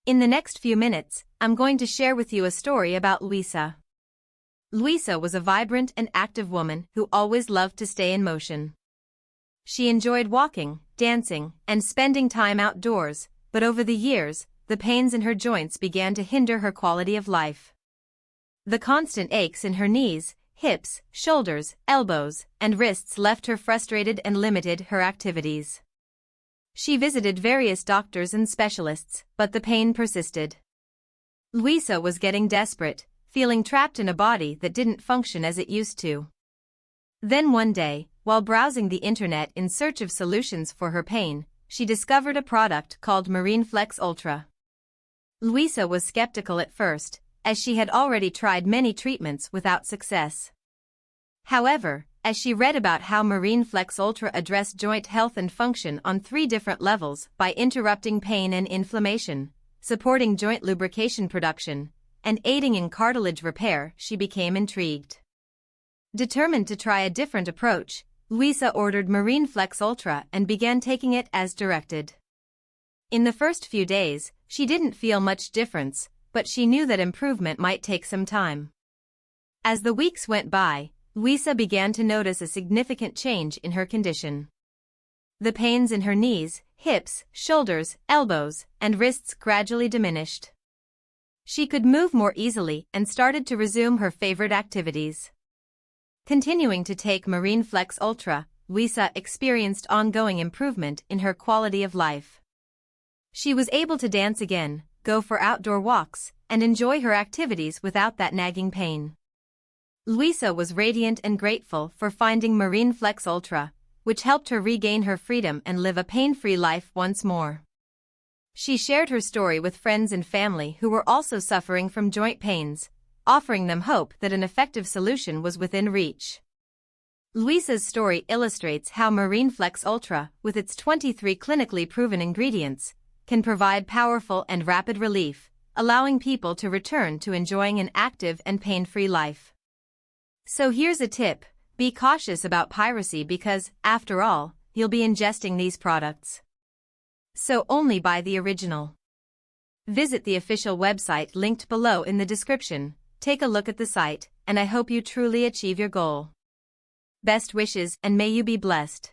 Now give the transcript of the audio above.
In the next few minutes, I'm going to share with you a story about Luisa. Luisa was a vibrant and active woman who always loved to stay in motion. She enjoyed walking, dancing, and spending time outdoors, but over the years, the pains in her joints began to hinder her quality of life. The constant aches in her knees, hips, shoulders, elbows, and wrists left her frustrated and limited her activities. She visited various doctors and specialists, but the pain persisted. Luisa was getting desperate, feeling trapped in a body that didn't function as it used to. Then one day, while browsing the internet in search of solutions for her pain, she discovered a product called Marine Flex Ultra. Luisa was skeptical at first, as she had already tried many treatments without success. However, as she read about how Marine Flex Ultra addressed joint health and function on 3 different levels by interrupting pain and inflammation, supporting joint lubrication production, and aiding in cartilage repair, she became intrigued. Determined to try a different approach, Luisa ordered Marine Flex Ultra and began taking it as directed. In the first few days, she didn't feel much difference, but she knew that improvement might take some time. As the weeks went by, Luisa began to notice a significant change in her condition. The pains in her knees, hips, shoulders, elbows, and wrists gradually diminished. She could move more easily and started to resume her favorite activities. Continuing to take Marine Flex Ultra, Luisa experienced ongoing improvement in her quality of life. She was able to dance again, go for outdoor walks, and enjoy her activities without that nagging pain. Luisa was radiant and grateful for finding Marine Flex Ultra, which helped her regain her freedom and live a pain-free life once more. She shared her story with friends and family who were also suffering from joint pains, offering them hope that an effective solution was within reach. Luisa's story illustrates how Marine Flex Ultra, with its 23 clinically proven ingredients, can provide powerful and rapid relief, allowing people to return to enjoying an active and pain-free life. So here's a tip: be cautious about piracy because, after all, you'll be ingesting these products. So only buy the original. Visit the official website linked below in the description, take a look at the site, and I hope you truly achieve your goal. Best wishes and may you be blessed.